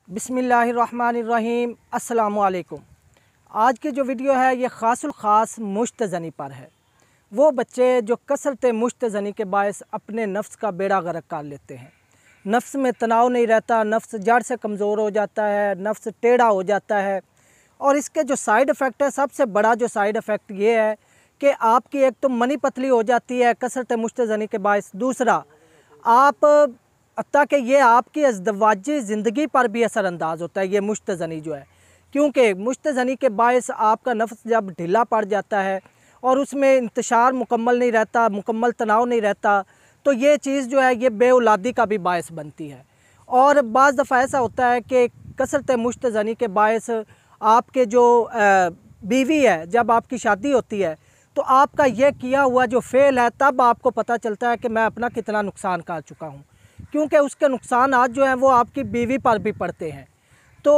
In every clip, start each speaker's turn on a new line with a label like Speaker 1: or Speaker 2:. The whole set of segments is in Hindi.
Speaker 1: बिस्मिल्लाहिर्रहमानिर्रहीम अस्सलामुअलैकुम। आज की जो वीडियो है ये ख़ासुल ख़ास मुश्तज़नी पर है। वो बच्चे जो कसरत मुश्तज़नी के बायस अपने नफ्स का बेड़ा गर्क कर लेते हैं। नफ्स में तनाव नहीं रहता, नफ्स जड़ से कमज़ोर हो जाता है, नफ्स टेढ़ा हो जाता है। और इसके जो साइड इफ़ेक्ट है, सबसे बड़ा जो साइड इफ़ेक्ट ये है कि आपकी एक तो मनी पतली हो जाती है कसरत मुश्तज़नी के बायस। दूसरा, आप ताकि ये आपकी अज़दवाजी ज़िंदगी पर भी असरअंदाज़ होता है ये मुश्तज़नी जो है, क्योंकि मुश्तज़नी के बायस आपका नफ्स जब ढीला पड़ जाता है और उसमें इंतशार मुकम्मल नहीं रहता, मुकम्मल तनाव नहीं रहता, तो ये चीज़ जो है ये बेऔलादी का भी बायस बनती है। और बाज़ दफ़ा ऐसा होता है कि कसरत मुश्तज़नी के बायस आपके जो बीवी है, जब आपकी शादी होती है तो आपका ये किया हुआ जो फ़ेल है, तब आपको पता चलता है कि मैं अपना कितना नुकसान कर चुका हूँ, क्योंकि उसके नुकसान आज जो हैं वो आपकी बीवी पर भी पड़ते हैं। तो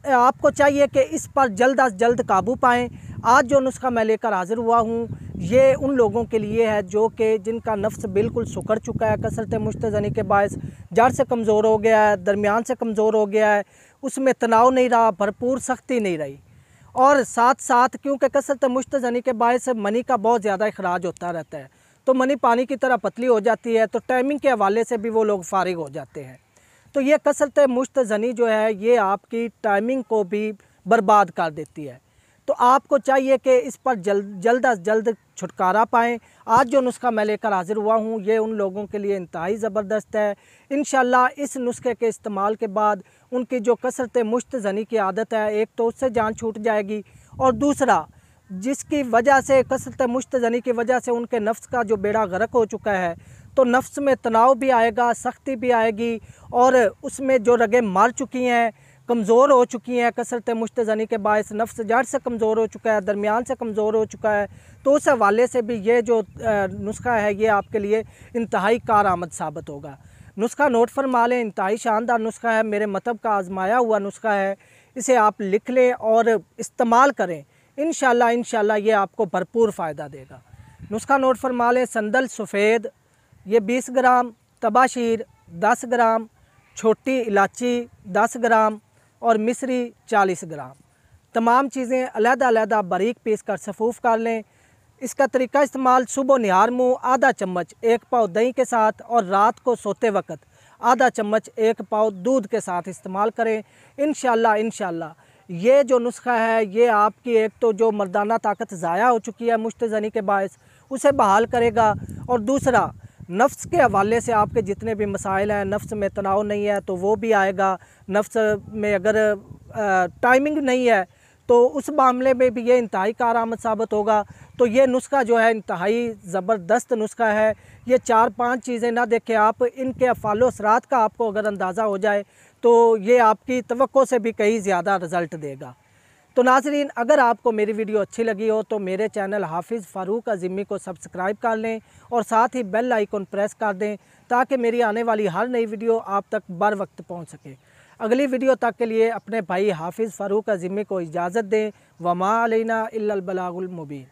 Speaker 1: आपको चाहिए कि इस पर जल्द अज जल्द काबू पाएँ। आज जो नुस्खा मैं लेकर हाज़िर हुआ हूँ ये उन लोगों के लिए है जो कि जिनका नफ्स बिल्कुल सुकड़ चुका है कसरत मुश्तज़नी के बायस, जड़ से कमज़ोर हो गया है, दरमियान से कमज़ोर हो गया है, उसमें तनाव नहीं रहा, भरपूर सख्ती नहीं रही। और साथ साथ क्योंकि कसरत मुश्तज़नी के बायस मनी का बहुत ज़्यादा अखराज होता रहता है, तो मनी पानी की तरह पतली हो जाती है, तो टाइमिंग के हवाले से भी वो लोग फारिग हो जाते हैं। तो ये कसरत मुश्तज़नी जो है ये आपकी टाइमिंग को भी बर्बाद कर देती है। तो आपको चाहिए कि इस पर जल्द अज जल्द छुटकारा पाएँ। आज जो नुस्खा मैं लेकर हाज़िर हुआ हूँ ये उन लोगों के लिए इंतहाई ज़बरदस्त है। इंशाअल्लाह इस नुस्खे के इस्तेमाल के बाद उनकी जो कसरत मुश्तज़नी की आदत है, एक तो उससे जान छूट जाएगी, और दूसरा जिसकी वजह से कसरत मुश्तज़नी की वजह से उनके नफ्स का जो बेड़ा गर्क हो चुका है, तो नफ्स में तनाव भी आएगा, सख्ती भी आएगी, और उसमें जो रगें मर चुकी हैं, कमज़ोर हो चुकी हैं कसरत मुश्तज़नी के बायस, नफ्स जड़ से कमज़ोर हो चुका है, दरमियान से कमज़ोर हो चुका है, तो उस हवाले से भी ये जो नुस्खा है ये आपके लिए इंतहाई कारआमद साबित होगा। नुस्खा नोट फरमा लें, इंतहाई शानदार नुस्खा है, मेरे मतलब का आजमाया हुआ नुस्खा है। इसे आप लिख लें और इस्तेमाल करें। इंशाअल्लाह ये आपको भरपूर फ़ायदा देगा। नुस्खा नोट फरमा लें, संदल सफ़ेद ये 20 ग्राम, तबाशीर 10 ग्राम, छोटी इलायची 10 ग्राम और मिश्री 40 ग्राम। तमाम चीज़ें अलग-अलग बारीक पीस कर सफ़ूफ़ कर लें। इसका तरीका इस्तेमाल, सुबह निहार मुँह आधा चम्मच 1 पाव दही के साथ, और रात को सोते वक्त आधा चम्मच 1 पाव दूध के साथ इस्तेमाल करें। इंशाअल्लाह ये जो नुस्खा है ये आपकी एक तो जो मर्दाना ताकत ज़ाया हो चुकी है मुश्तज़नी के बायस उसे बहाल करेगा, और दूसरा नफ्स के हवाले से आपके जितने भी मसाइल हैं, नफ्स में तनाव नहीं है तो वो भी आएगा, नफ्स में अगर टाइमिंग नहीं है तो उस मामले में भी ये इंतहाई कारआमद साबित होगा। तो ये नुस्खा जो है इंतहाई ज़बरदस्त नुस्खा है। ये 4-5 चीज़ें ना देखें आप, इनके अफ़ालो असरात का आपको अगर अंदाज़ा हो जाए तो ये आपकी तवक्को से भी कहीं ज़्यादा रिज़ल्ट देगा। तो नाज़रीन, अगर आपको मेरी वीडियो अच्छी लगी हो तो मेरे चैनल हाफिज़ फ़ारूक अज़ीमी को सब्सक्राइब कर लें और साथ ही बेल आइकन प्रेस कर दें ताकि मेरी आने वाली हर नई वीडियो आप तक बर वक्त पहुँच सके। अगली वीडियो तक के लिए अपने भाई हाफिज़ फ़ारूक अज़ीमी को इजाज़त दें। वमा अलैना इल्लल बलागुल मुबीन।